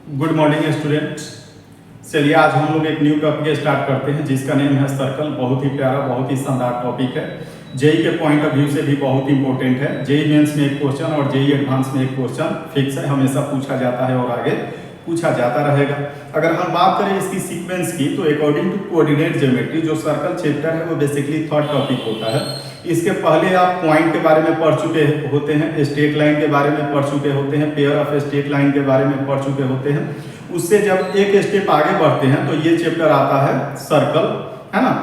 Good morning students. चलिए आज हम लोग एक न्यू टॉपिक स्टार्ट करते हैं जिसका नेम है सर्कल। बहुत ही प्यारा, बहुत ही शानदार टॉपिक है। जेई के पॉइंट ऑफ व्यू से भी बहुत इंपॉर्टेंट है। जेई मेंस में एक क्वेश्चन और जेई एडवांस में एक क्वेश्चन फिक्स है, हमेशा पूछा जाता है और आगे पूछा जाता रहेगा। अगर हम बात करें इसकी सीक्वेंस की तो अकॉर्डिंग टू कोऑर्डिनेट ज्योमेट्री जो सर्कल चैप्टर है वो बेसिकली थर्ड टॉपिक होता है। इसके पहले आप पॉइंट के बारे में पढ़ चुके होते हैं, स्ट्रेट लाइन के बारे में पढ़ चुके होते हैं, पेयर ऑफ स्ट्रेट लाइन के बारे में पढ़ चुके होते हैं। उससे जब एक स्टेप आगे बढ़ते हैं तो ये चैप्टर आता है सर्कल, है ना।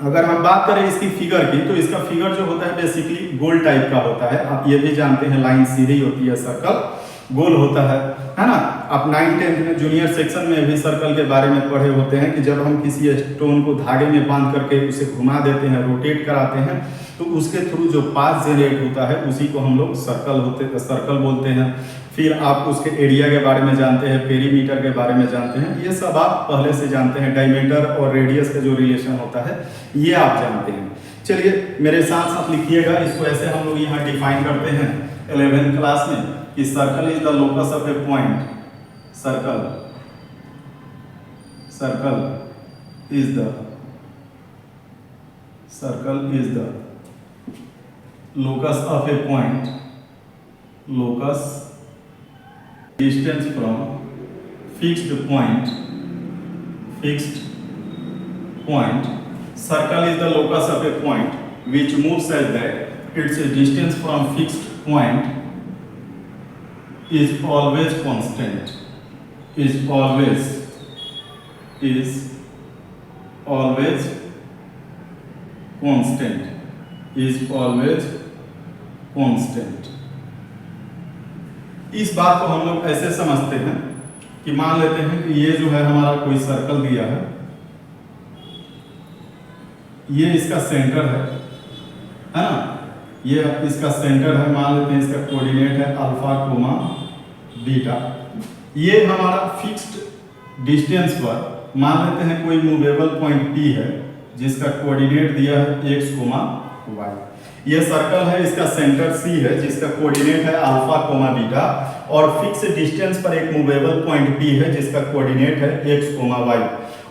अगर हम बात करें इसकी फिगर की तो इसका फिगर जो होता है बेसिकली गोल टाइप का होता है। आप ये भी जानते हैं लाइन सीधी होती है, सर्कल गोल होता है ना। आप 9th-10th में जूनियर सेक्शन में भी सर्कल के बारे में पढ़े होते हैं कि जब हम किसी स्टोन को धागे में बांध करके उसे घुमा देते हैं, रोटेट कराते हैं, तो उसके थ्रू जो पाथ जनरेट होता है उसी को हम लोग सर्कल बोलते हैं। फिर आप उसके एरिया के बारे में जानते हैं, पेरीमीटर के बारे में जानते हैं, ये सब आप पहले से जानते हैं। डायमीटर और रेडियस का जो रिलेशन होता है ये आप जानते हैं। चलिए मेरे साथ साथ लिखिएगा इसको। ऐसे हम लोग यहाँ डिफाइन करते हैं 11th क्लास में कि circle is the locus of A point. Circle is the locus of a point, locus distance from fixed point. Circle is the locus of a point which moves as that its distance from fixed point is always constant. Is always constant. इस बात को हम लोग ऐसे समझते हैं कि मान लेते हैं कि ये जो है हमारा कोई सर्कल दिया है, ये इसका सेंटर है ना। ये इसका सेंटर है, मान लेते हैं इसका कोऑर्डिनेट है अल्फा कोमा बीटा। ये हमारा फिक्स्ड डिस्टेंस पर मान लेते हैं कोई मूवेबल पॉइंट P है जिसका कोऑर्डिनेट दिया है x, y। ये सर्कल है, इसका सेंटर C है जिसका कोऑर्डिनेट है अल्फा कोमा बीटा, और फिक्स डिस्टेंस पर एक मूवेबल पॉइंट P है जिसका कोऑर्डिनेट है x, y।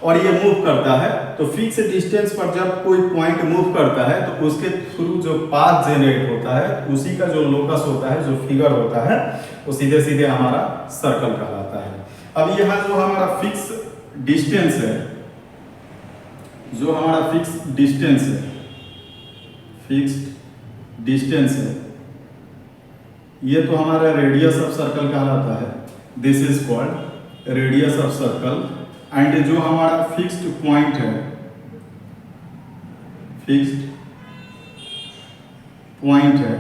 और ये मूव करता है, तो फिक्स डिस्टेंस पर जब कोई पॉइंट मूव करता है तो उसके थ्रू जो पाथ जनरेट होता है उसी का जो लोकस होता है, जो फिगर होता है, वो सीधे सीधे हमारा सर्कल कहलाता है। अब यहाँ जो हमारा फिक्स डिस्टेंस है, फिक्स्ड डिस्टेंस है, ये तो हमारा रेडियस ऑफ सर्कल कहलाता है। This is called radius of circle. And जो हमारा फिक्स्ड पॉइंट है,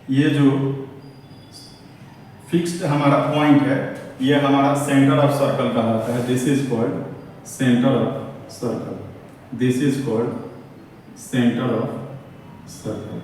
ये जो फिक्स्ड हमारा पॉइंट है ये हमारा सेंटर ऑफ सर्कल कहलाता है। This is called centre of circle.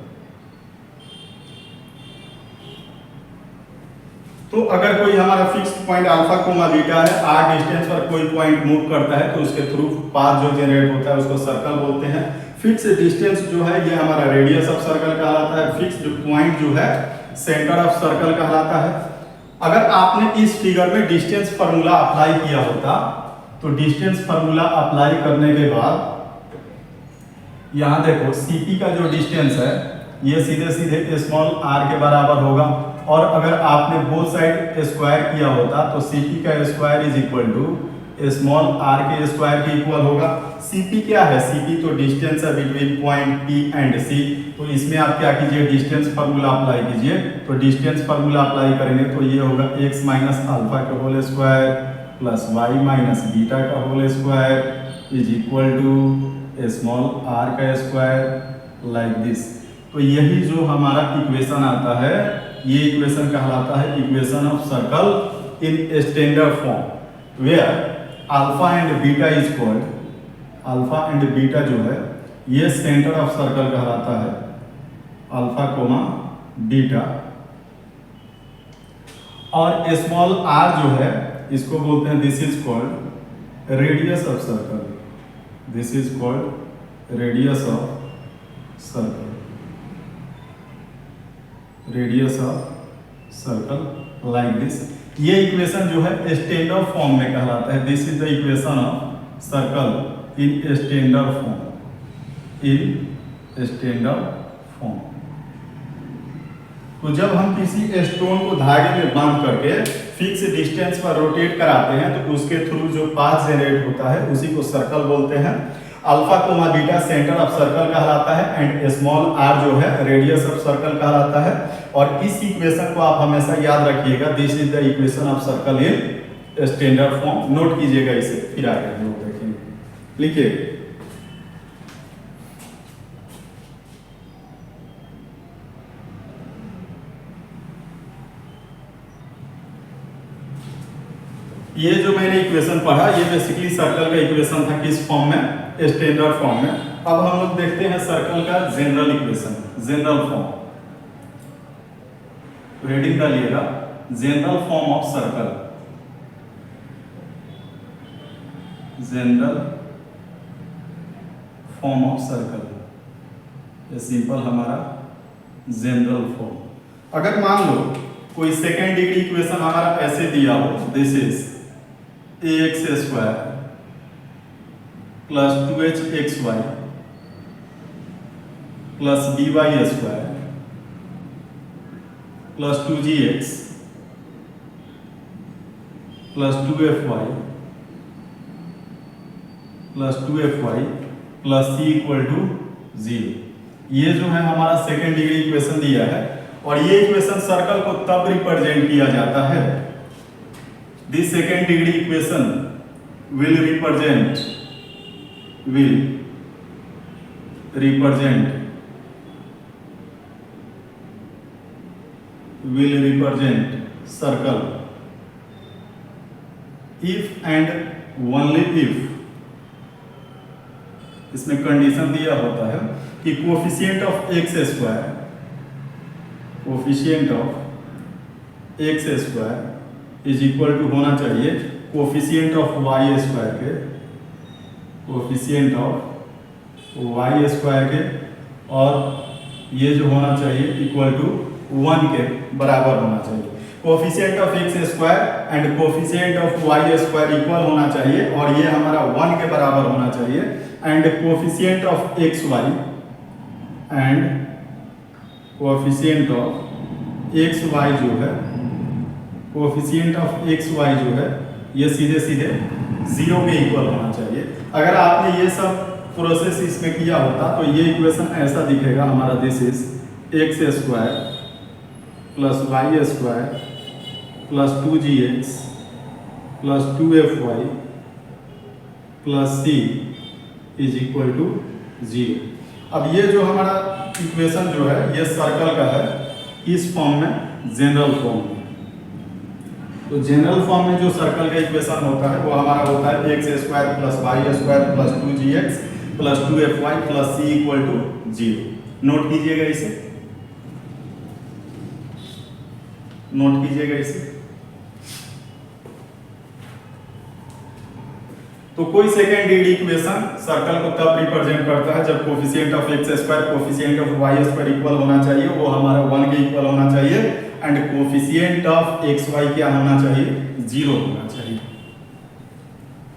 तो अगर कोई हमारा fixed point alpha comma beta है, r डिस्टेंस पर कोई पॉइंट मूव करता है तो उसके थ्रू पाथ जो जनरेट होता है उसको सर्कल बोलते हैं। फिक्स्ड डिस्टेंस जो है ये हमारा रेडियस ऑफ सर्कल कहलाता है। फिक्स्ड पॉइंट जो है सेंटर ऑफ सर्कल कहलाता है। अगर आपने इस फिगर में डिस्टेंस फार्मूला अप्लाई किया होता तो डिस्टेंस फार्मूला अप्लाई करने के बाद यहाँ देखो CP का जो डिस्टेंस है ये सीधे सीधे स्मॉल r के बराबर होगा, और अगर आपने बोथ साइड स्क्वायर किया होता तो CP का square is equal to small r के स्क्वायर के इक्वल होगा। CP क्या है? CP तो डिस्टेंस है between point P and C। तो इसमें आप क्या कीजिए, डिस्टेंस फार्मूला अप्लाई कीजिए। तो डिस्टेंस फार्मूला अप्लाई करेंगे तो ये होगा x माइनस अल्फा का whole square plus y minus beta का whole square is equal to small r का स्क्वायर लाइक दिस। तो यही जो हमारा इक्वेशन आता है ये इक्वेशन कहलाता है equation of circle in standard form, where alpha and beta is called, alpha and beta जो है ये सेंटर ऑफ सर्कल कहलाता है, अल्फा कोमा बीटा। और स्मॉल r जो है इसको बोलते हैं, this is called radius of circle. This is called radius of circle, radius of circle like this. ये इक्वेशन जो है स्टैंडर्ड फॉर्म में कहलाता है। This is the equation of circle in standard form, in standard form. तो जब हम किसी स्टोन को धागे में बांध करके फिक्स डिस्टेंस पर रोटेट कराते हैं तो उसके थ्रू जो पाथ जनरेट होता है उसी को सर्कल बोलते हैं। Alpha comma beta centre of circle कहलाता है एंड स्मॉल आर जो है रेडियस ऑफ सर्कल कहलाता है। और इस इक्वेशन को आप हमेशा याद रखिएगा, this is the equation of circle in standard form. Note कीजिएगा इसे, फिर आगे हम लोग देखेंगे। लिखिए ये जो मैंने इक्वेशन पढ़ा ये बेसिकली सर्कल का इक्वेशन था, किस फॉर्म में? स्टैंडर्ड फॉर्म में। अब हम लोग देखते हैं सर्कल का general equation, general form. Reading डालिएगा, general form of circle, general form of circle, ये सिंपल हमारा जनरल फॉर्म। अगर मान लो कोई सेकेंड डिग्री इक्वेशन हमारा ऐसे दिया हो, this is ax square plus 2hxy plus by square plus 2gx plus 2fy plus 2fy plus c equal to 0। ये जो है हमारा सेकेंड डिग्री इक्वेशन दिया है और ये इक्वेशन सर्कल को तब रिप्रेजेंट किया जाता है, this second degree equation will represent circle if and only if, इसमें कंडीशन दिया होता है कि coefficient of x square, coefficient of x square is equal to होना चाहिए कोफिशिएंट ऑफ वाई स्क्वायर के, कोफिशिएंट ऑफ वाई स्क्वायर के, और ये जो होना चाहिए इक्वल टू 1 के बराबर होना चाहिए। Coefficient of x square and coefficient of y square equal होना चाहिए और ये हमारा 1 के बराबर होना चाहिए। And coefficient of x y and coefficient of x y जो है, कोफिशिएंट ऑफ एक्स वाई जो है ये सीधे सीधे 0 के इक्वल होना चाहिए। अगर आपने ये सब प्रोसेस इसमें किया होता तो ये इक्वेशन ऐसा दिखेगा हमारा, this is x square plus y square plus 2gx plus 2fy plus c is equal to 0। अब ये जो हमारा इक्वेशन जो है ये सर्कल का है इस फॉर्म में, जनरल फॉर्म में। तो जनरल फॉर्म में जो सर्कल का इक्वेशन होता है वो हमारा होता है x square plus y square plus 2gx plus 2fy plus c equal to 0। Note कीजिएगा इसे, नोट कीजिएगा इसे। तो कोई सेकेंड डिग्री इक्वेशन सर्कल को तब रिप्रेजेंट करता है जब coefficient of x square coefficient of y square equal होना चाहिए, वो हमारा 1 के इक्वल होना चाहिए। And coefficient of x y क्या होना चाहिए? 0 होना चाहिए।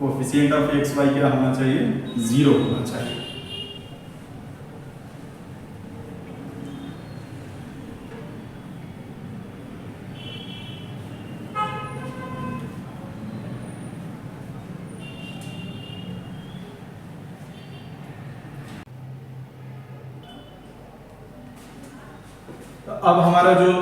कोफिशिएंट ऑफ एक्स वाई क्या होना चाहिए? 0 होना चाहिए। अब हमारा जो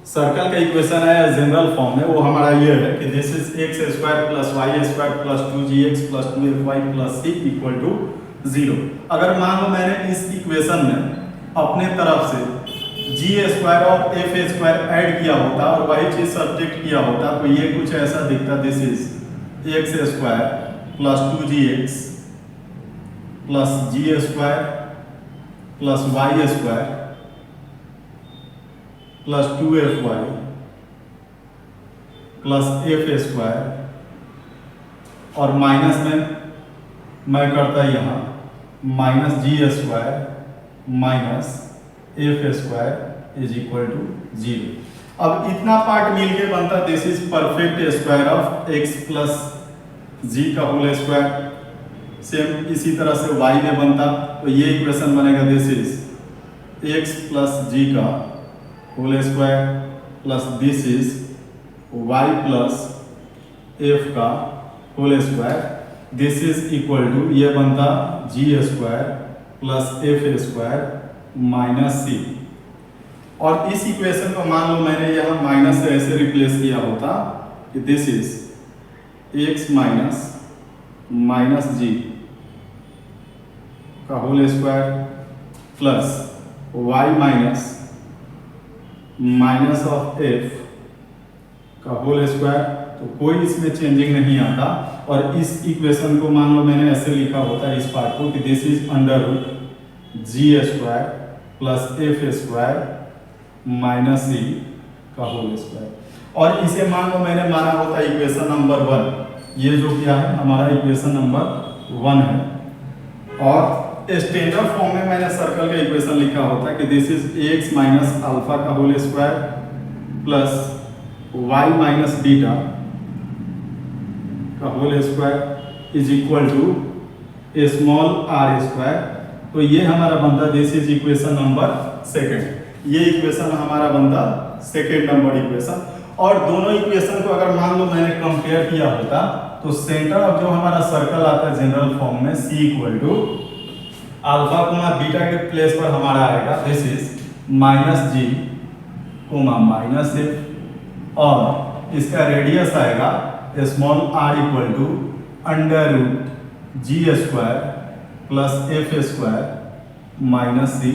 सर्कल का इक्वेशन है जनरल फॉर्म में वो हमारा ये है कि this is x square plus y square plus 2gx plus 2fy plus c equal to 0। अगर मान लो मैंने इस इक्वेशन में अपने तरफ से जी स्क्वायर और एफ स्क्वायर ऐड किया होता और वही चीज सब्जेक्ट किया होता तो ये कुछ ऐसा दिखता, this is x square plus 2gx plus g square plus y square plus 2fy plus f square, और माइनस में मैं करता यहाँ minus g square minus f square is equal to 0। अब इतना पार्ट मिलके बनता this is perfect square of x plus g का होल स्क्वायर। सेम इसी तरह से y में बनता, तो ये इक्वेशन बनेगा this is x plus g का whole square plus this is y plus f का whole square. This is equal to ये बनता g square plus f square minus c. और इस इक्वेशन को मान लो मैंने यहाँ माइनस से ऐसे रिप्लेस किया होता कि this is x minus minus g का whole square plus y minus minus of f का होल स्क्वायर। तो कोई इसमें चेंजिंग नहीं आता। और इस इक्वेशन को मान लो मैंने ऐसे लिखा होता है इस पार्ट को कि this is under root g square plus f square minus c का होल स्क्वायर। और इसे मान लो मैंने माना होता इक्वेशन नंबर 1। ये जो क्या है हमारा इक्वेशन नंबर 1 है। और स्टैंडर्ड फॉर्म में मैंने सर्कल का इक्वेशन लिखा होता है कि this is x minus alpha का whole square plus y minus beta का whole square is equal to small r square. तो ये हमारा बनता दिस इज इक्वेशन नंबर 2। ये इक्वेशन हमारा बनता 2nd नंबर इक्वेशन। और दोनों इक्वेशन को अगर मान लो मैंने कंपेयर किया होता तो सेंटर ऑफ जो हमारा सर्कल आता है जनरल फॉर्म में c equal to alpha comma beta के प्लेस पर हमारा आएगा this is minus g comma minus f. और इसका रेडियस आएगा small r equal to under root g square plus f square minus c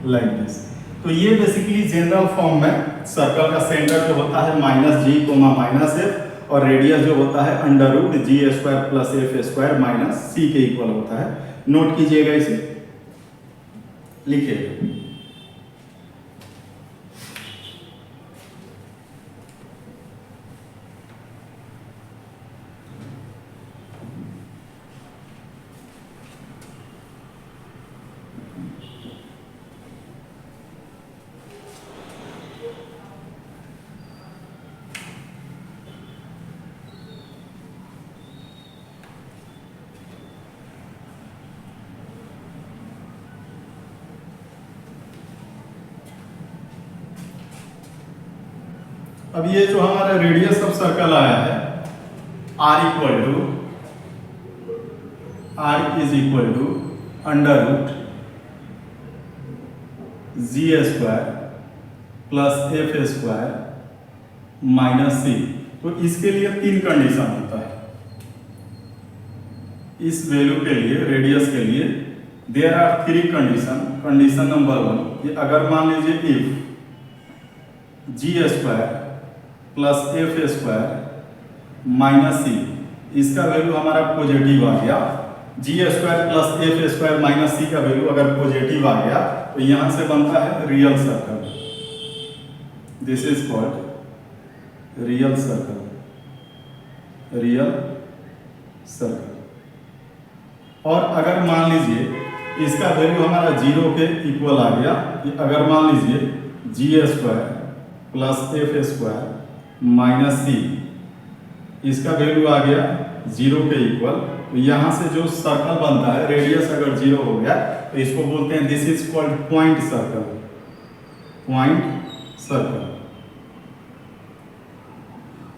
like this. तो ये बेसिकली जनरल फॉर्म में सर्कल का सेंटर जो होता है minus g comma minus f और रेडियस जो होता है under root g square plus f square minus सी के इक्वल होता है। नोट कीजिएगा, इसे लिखिएगा। अब ये जो हमारा रेडियस ऑफ सर्कल आया है r is equal to under root g square plus f square minus c. तो इसके लिए 3 कंडीशन होता है। इस वैल्यू के लिए रेडियस के लिए there are 3 condition. Condition number 1 ये अगर मान लीजिए if g square plus f square minus c इसका वैल्यू हमारा पॉजिटिव आ गया, g square plus f square minus c का वैल्यू अगर पॉजिटिव आ गया तो यहां से बनता है real circle. This is called real circle, real circle. और अगर मान लीजिए इसका वैल्यू हमारा 0 के इक्वल आ गया, अगर मान लीजिए g square plus f square minus c इसका वैल्यू आ गया 0 के इक्वल, तो यहां से जो सर्कल बनता है रेडियस अगर 0 हो गया तो इसको बोलते हैं this is called point circle, point circle.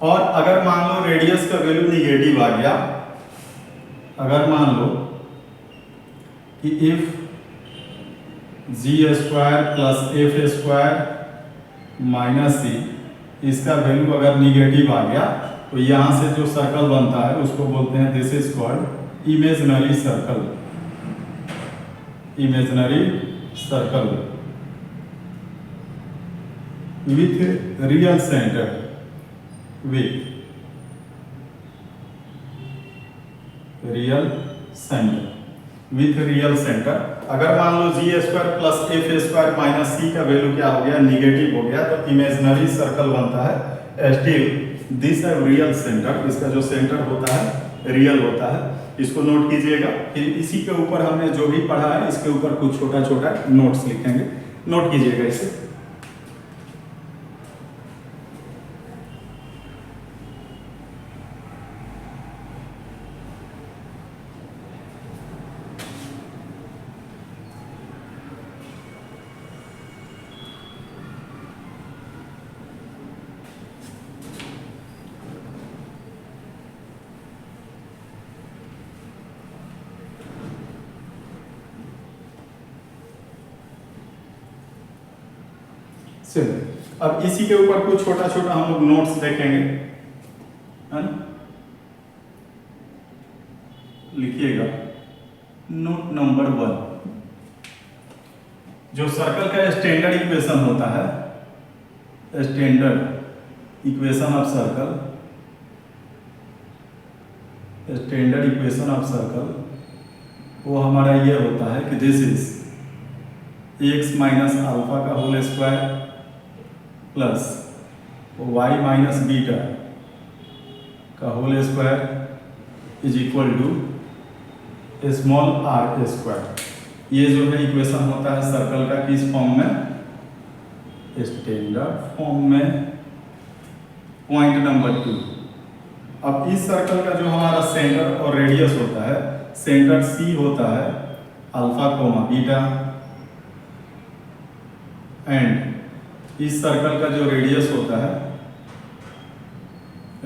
और अगर मान लो रेडियस का वैल्यू निगेटिव आ गया, अगर मान लो कि if g square plus f square minus c इसका वैल्यू अगर निगेटिव आ गया तो यहां से जो सर्कल बनता है उसको बोलते हैं this is called imaginary circle, imaginary circle with real centre, with real centre, with real centre. अगर मान लो g square plus f square minus c का वैल्यू क्या हो गया, निगेटिव हो गया, तो इमेजिनरी सर्कल बनता है। स्टिल दिस है रियल सेंटर, इसका जो सेंटर होता है रियल होता है। इसको नोट कीजिएगा। फिर इसी के ऊपर हमने जो भी पढ़ा है इसके ऊपर कुछ छोटा छोटा नोट्स लिखेंगे, नोट कीजिएगा इसे। चलिए अब इसी के ऊपर कुछ छोटा छोटा हम लोग नोट्स देखेंगे, है ना। लिखिएगा नोट नंबर 1, जो सर्कल का स्टैंडर्ड इक्वेशन होता है, standard equation of circle, standard equation of circle वो हमारा ये होता है कि this is x minus alpha का whole square plus y minus beta का whole square is equal to small r square. ये जो है इक्वेशन होता है सर्कल का किस फॉर्म में, स्टैंडर्ड फॉर्म में। पॉइंट नंबर 2, अब इस सर्कल का जो हमारा सेंटर और रेडियस होता है, सेंटर C होता है अल्फा कोमा बीटा, एंड इस सर्कल का जो रेडियस होता है,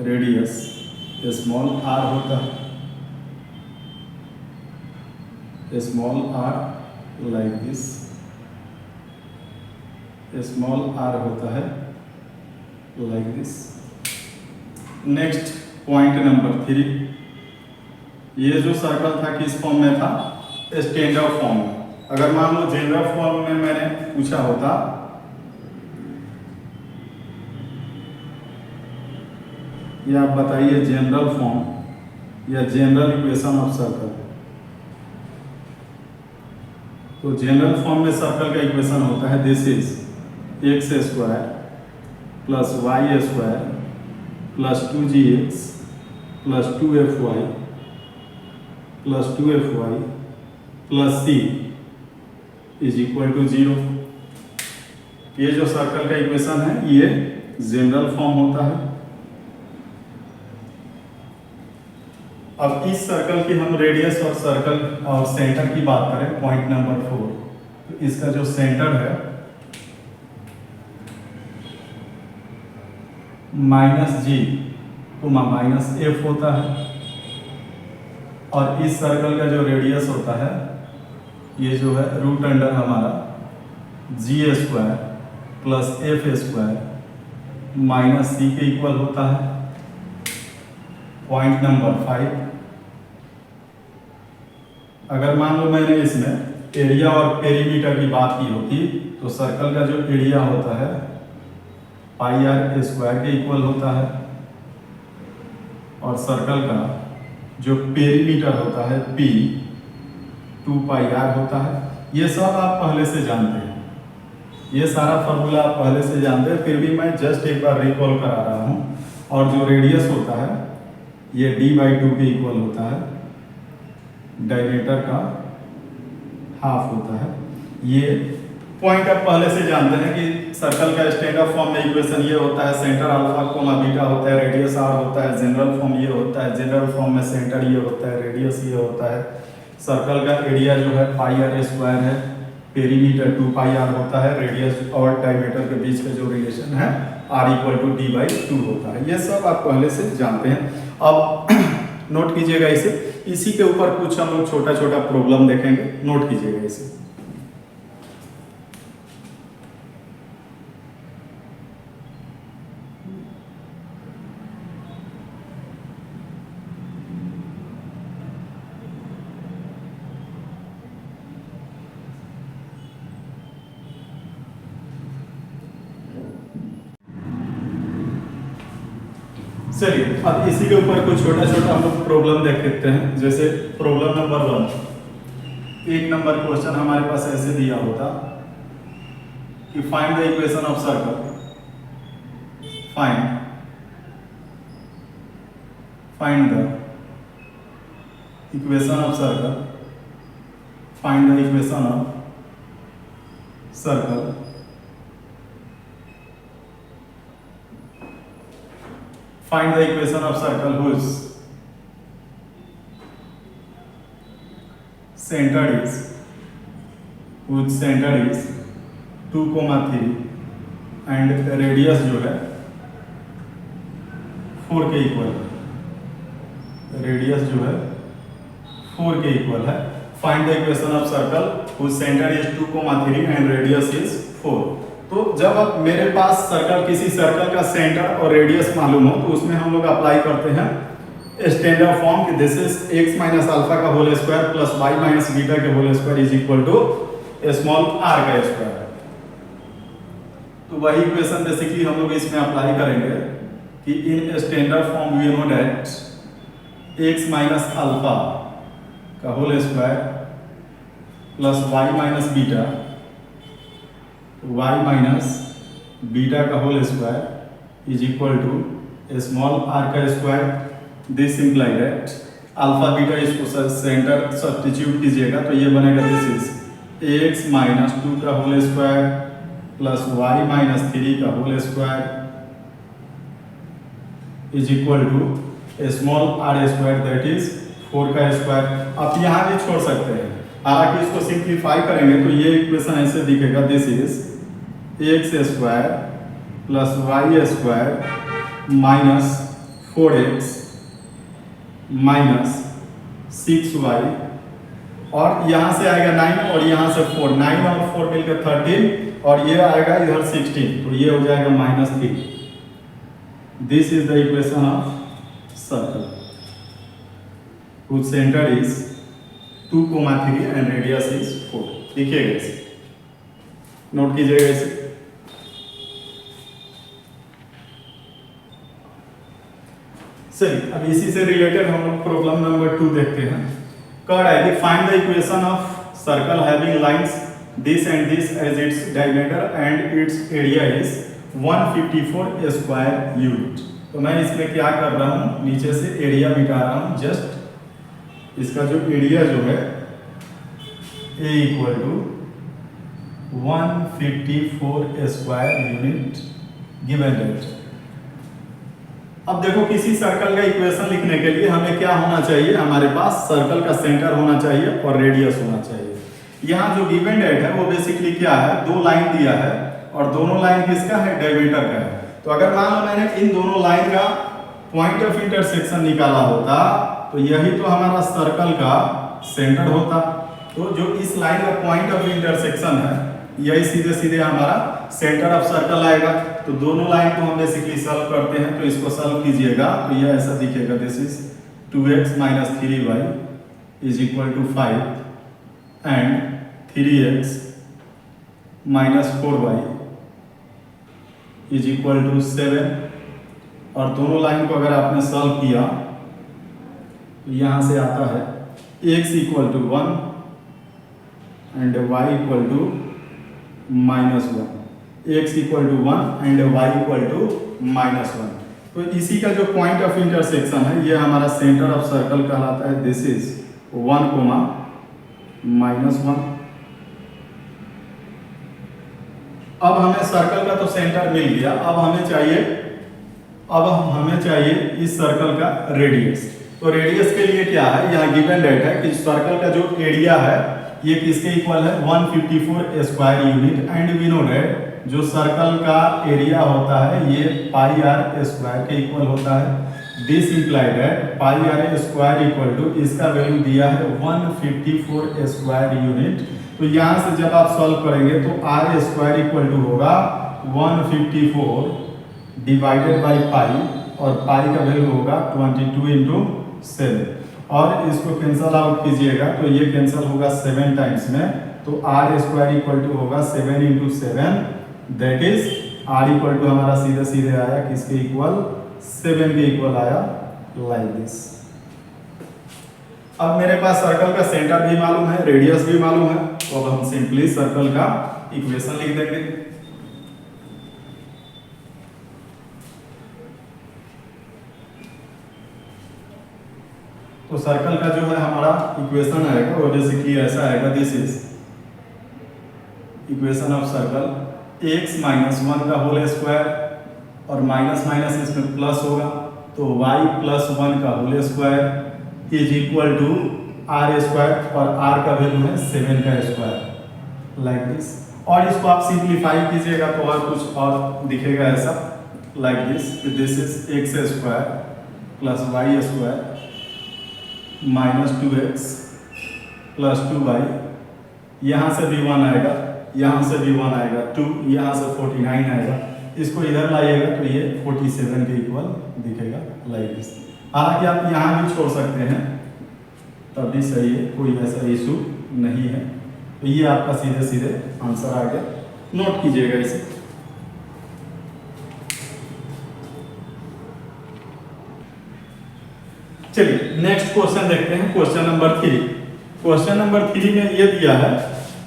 रेडियस स्मॉल r होता है, small r like this, small r होता है like this. Next point number 3, ये जो सर्कल था किस फॉर्म में था, स्टैंडर्ड फॉर्म में। अगर मान लो जनरल फॉर्म में मैंने पूछा होता, या आप बताइए जनरल फॉर्म या जनरल इक्वेशन ऑफ सर्कल, तो जनरल फॉर्म में सर्कल का इक्वेशन होता है this is x square plus y square plus 2gx plus 2fy plus 2fy plus c is equal to 0। ये जो सर्कल का इक्वेशन है ये जनरल फॉर्म होता है। अब इस सर्कल की हम रेडियस और सर्कल और सेंटर की बात करें, पॉइंट नंबर 4, तो इसका जो सेंटर है -g माइनस f होता है, और इस सर्कल का जो रेडियस होता है ये जो है रूट अंडर हमारा g square plus f square minus c के इक्वल होता है। पॉइंट नंबर 5, अगर मान लो मैंने इसमें एरिया और पेरीमीटर की बात की होती तो सर्कल का जो एरिया होता है पाई आर स्क्वायर के इक्वल होता है, और सर्कल का जो पेरीमीटर होता है p 2 पाई आर होता है। ये सब आप पहले से जानते हैं, ये सारा फार्मूला आप पहले से जानते हैं, फिर भी मैं जस्ट एक बार रिकॉल करा रहा हूँ। और जो रेडियस होता है ये d/2 के इक्वल होता है, डायमीटर का हाफ होता है। ये पॉइंट आप पहले से जानते हैं कि सर्कल का स्टैंडर्ड फॉर्म में इक्वेशन ये होता है, सेंटर अल्फा कोमा बीटा होता है, रेडियस r होता है, जनरल फॉर्म ये होता है, जनरल फॉर्म में सेंटर ये होता है, रेडियस ये होता है, सर्कल का एरिया जो है पाई आर स्क्वायर है, पेरीमीटर 2 पाई आर होता है, रेडियस और डायमीटर के बीच का जो रिलेशन है r इक्वल टू d/2 होता है। ये सब आप पहले से जानते हैं। अब नोट कीजिएगा इसे, इसी के ऊपर कुछ हम लोग छोटा छोटा प्रॉब्लम देखेंगे, नोट कीजिएगा इसे। चलिए अब इसी के ऊपर कुछ छोटा छोटा हम लोग प्रॉब्लम देख लेते हैं। जैसे प्रॉब्लम नंबर 1, एक नंबर क्वेश्चन हमारे पास ऐसे दिया होता कि find the equation of circle, find the equation of circle, find the equation of circle find the equation of circle whose center is 2, 3 and radius जो है 4 के इक्वल, रेडियस जो है 4 के इक्वल है। Find the equation of circle whose center is 2, 3 and radius is 4। तो जब अब मेरे पास सर्कल, किसी सर्कल का सेंटर और रेडियस मालूम हो तो उसमें हम लोग अप्लाई करते हैं स्टैंडर्ड फॉर्म कि this is x minus alpha का whole square plus y minus beta के whole square is equal to small r का स्क्वायर। तो वही इक्वेशन बेसिकली हम लोग इसमें अप्लाई करेंगे कि in standard form we know that x minus alpha का whole square plus y minus beta, y minus beta का whole square is equal to small r का square. This imply that alpha beta इसको centre substitute कीजिएगा तो ये बनेगा this is x minus 2 का whole square plus y minus 3 का whole square is equal to small r square that is 4 का square. आप यहाँ भी छोड़ सकते हैं, हालांकि इसको सिंप्लीफाई करेंगे तो ये इक्वेशन ऐसे दिखेगा this is x square plus y square minus 4x minus 6y और यहाँ से आएगा 9 और यहाँ से 4, 9 और 4 मिलकर 13 और ये आएगा इधर 16 तो ये हो जाएगा minus 3। This is the equation of circle whose center is 2, 3 and radius is 4। लिखिएगा इसे, नोट कीजिएगा इसे। चलिए अब इसी से रिलेटेड हम लोग प्रॉब्लम नंबर 2 देखते हैं। कह रहा है कि find the equation of circle having lines this and this as its diameter and its area is 154 square unit. तो मैं इसमें क्या कर रहा हूँ, नीचे से एरिया मिटा रहा हूँ, जस्ट इसका जो एरिया जो है A equal to 154 square unit given that. अब देखो किसी सर्कल का इक्वेशन लिखने के लिए हमें क्या होना चाहिए, हमारे पास सर्कल का सेंटर होना चाहिए और रेडियस होना चाहिए। यहाँ जो गिवन डेट है वो बेसिकली क्या है, 2 लाइन दिया है और दोनों लाइन किसका है, डायमीटर का है। तो अगर मान लो मैंने इन दोनों लाइन का पॉइंट ऑफ इंटरसेक्शन निकाला होता तो यही तो हमारा सर्कल का सेंटर होता। तो जो इस लाइन का पॉइंट ऑफ इंटरसेक्शन है यही सीधे सीधे हमारा सेंटर ऑफ सर्कल आएगा। तो दोनों लाइन को हम बेसिकली सॉल्व करते हैं, तो इसको सॉल्व कीजिएगा तो ये ऐसा दिखेगा this is 2x minus 3y is equal to 5 and 3x minus 4y is equal to 7। और दोनों लाइन को अगर आपने सॉल्व किया तो यहाँ से आता है x equal to 1 and y equal to minus 1, x equal to 1 and y equal to minus 1। तो इसी का जो पॉइंट ऑफ इंटरसेक्शन है ये हमारा सेंटर ऑफ सर्कल कहलाता है। This is 1, minus 1। अब हमें सर्कल का तो सेंटर मिल गया, अब हमें चाहिए इस सर्कल का रेडियस। तो रेडियस के लिए क्या है, यहाँ गिवन डेट है कि सर्कल का जो एरिया है ये किसके इक्वल है, 154 square unit and we know that जो सर्कल का एरिया होता है ये पाई आर स्क्वायर के इक्वल होता है। This imply that pi r square equal to इसका वैल्यू दिया है 154 स्क्वायर यूनिट। तो यहाँ से जब आप सॉल्व करेंगे तो आर स्क्वायर इक्वल टू होगा 154 डिवाइडेड बाई पाई और पाई का वैल्यू होगा 22 इंटू 7 और इसको कैंसल आउट कीजिएगा तो ये कैंसल होगा 7 टाइम्स में। तो आर स्क्वायर इक्वल टू होगा 7 into 7 that is r equal to हमारा सीधे सीधे आया किसके इक्वल, 7 के इक्वल आया लाइक दिस। अब मेरे पास सर्कल का सेंटर भी मालूम है, रेडियस भी मालूम है, तो अब हम सिंपली सर्कल का इक्वेशन लिख देंगे। तो सर्कल का जो है हमारा इक्वेशन आएगा वो बेसिकली ऐसा आएगा, this is equation of circle x minus 1 का होल स्क्वायर और माइनस माइनस इसमें प्लस होगा तो y प्लस 1 का whole square is equal to R square और r का वैल्यू है 7 का स्क्वायर लाइक दिस। और इसको आप सिंप्लीफाई कीजिएगा तो और कुछ और दिखेगा ऐसा like this, this is x square plus y square minus 2x plus 2y, यहाँ से भी 1 आएगा यहाँ से भी 1 आएगा 2, यहाँ से 49 आएगा, इसको इधर लाइएगा तो ये 47 के इक्वल दिखेगा लाइक दिस। हालांकि आप यहाँ भी छोड़ सकते हैं तब भी सही है, कोई ऐसा इशू नहीं है। तो ये आपका सीधे सीधे आंसर आ गया, नोट कीजिएगा इसे। चलिए नेक्स्ट क्वेश्चन देखते हैं, क्वेश्चन नंबर 3। क्वेश्चन नंबर 3 में ये दिया है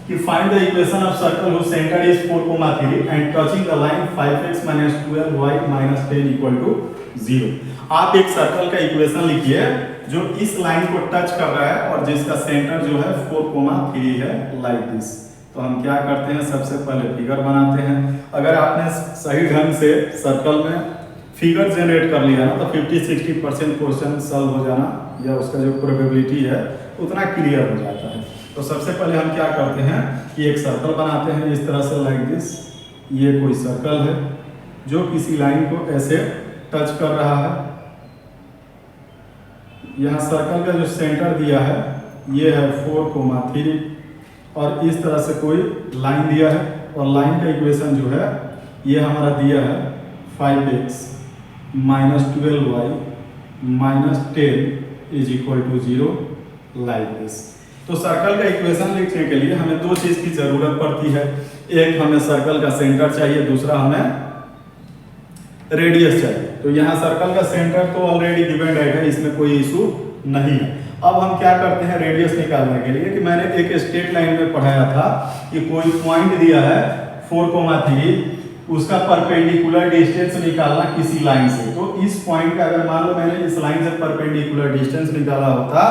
कि find the equation of circle whose centre is 4,3 and touching the line 5x - 12y - 10 = 0। आप एक सर्कल का इक्वेशन लिखिए जो इस लाइन को टच कर रहा है और जिसका सेंटर जो है 4,3 है लाइक दिस। तो हम क्या करते हैं, सबसे पहले फिगर बनाते हैं। अगर आपने सही ढंग से सर्कल में फिगर जनरेट कर लिया ना तो 50-60% क्वेश्चन सॉल्व हो जाना या उसका जो प्रोबेबिलिटी है उतना क्लियर हो जाता है। तो सबसे पहले हम क्या करते हैं कि एक सर्कल बनाते हैं इस तरह से लाइक दिस। ये कोई सर्कल है जो किसी लाइन को ऐसे टच कर रहा है। यहाँ सर्कल का जो सेंटर दिया है ये है 4,3 और इस तरह से कोई लाइन दिया है और लाइन का इक्वेशन जो है ये हमारा दिया है 5x - 12y - 10 = 0 लाइक दिस। तो सर्कल का इक्वेशन लिखने के लिए हमें दो चीज की जरूरत पड़ती है, एक हमें सर्कल का सेंटर चाहिए, दूसरा हमें रेडियस चाहिए। तो यहाँ सर्कल का सेंटर तो ऑलरेडी गिवन है, इसमें कोई इशू नहीं है। अब हम क्या करते हैं रेडियस निकालने के लिए, कि मैंने एक स्ट्रेट लाइन में पढ़ाया था कि कोई पॉइंट दिया है 4,3, उसका परपेंडिकुलर डिस्टेंस निकालना किसी लाइन से। तो इस पॉइंट का अगर मान लो मैंने इस लाइन से परपेंडिकुलर डिस्टेंस निकाला होता,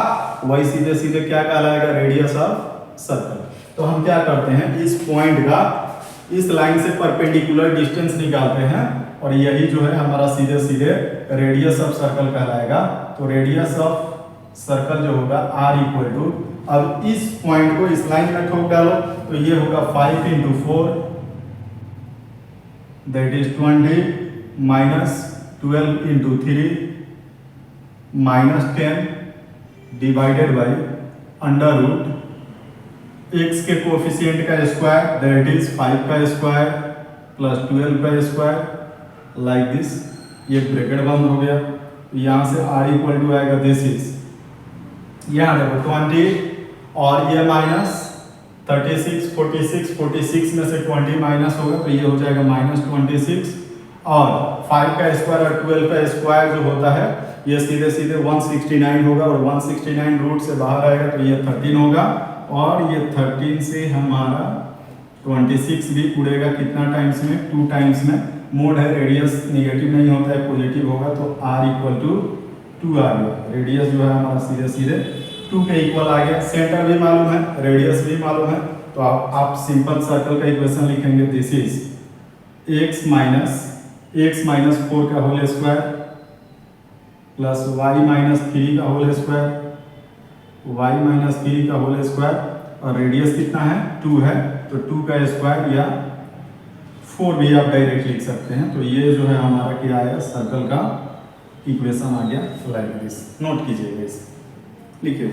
वही सीधे सीधे क्या कहलाएगा, रेडियस ऑफ सर्कल। तो हम क्या करते हैं, इस पॉइंट का इस लाइन से परपेंडिकुलर डिस्टेंस निकालते हैं और यही जो है हमारा सीधे सीधे रेडियस ऑफ सर्कल कहलाएगा। तो रेडियस ऑफ सर्कल जो होगा R = अब इस पॉइंट को इस लाइन में ठोक डालो तो ये होगा 5 × 4 that is 20 - 12 × 3 - 10 divided by √ x के कोफिशिएंट का स्क्वायर दैट इज 5 का स्क्वायर प्लस 12 का स्क्वायर लाइक दिस। ये ब्रैकेट बंद हो गया। यहाँ से R = आएगा दिस इज, यहाँ देखो 20 और ये माइनस 36 46 में से 20 माइनस होगा तो ये हो जाएगा -26 और 5 का स्क्वायर और 12 का स्क्वायर जो होता है ये सीधे सीधे 169 होगा और 169 रूट से बाहर आएगा तो ये 13 होगा और ये 13 से हमारा 26 भी उड़ेगा कितना टाइम्स में, 2 टाइम्स में। मोड है रेडियस नेगेटिव नहीं होता है पॉजिटिव होगा तो R = 2 आ गया। रेडियस जो है हमारा सीधे सीधे 2 के इक्वल आ गया। सेंटर भी मालूम है, रेडियस भी मालूम है, तो आप सिंपल सर्कल का इक्वेशन लिखेंगे दिस इज x - 4 का होल स्क्वायर प्लस y - 3 का होल स्क्वायर y - 3 का होल स्क्वायर और रेडियस कितना है 2 है तो 2 का स्क्वायर या 4 भी आप डायरेक्ट लिख सकते हैं। तो ये जो है हमारा क्या आया, सर्कल का इक्वेशन आ गया लाइक दिस। नोट कीजिएगा इसे, लिखिए।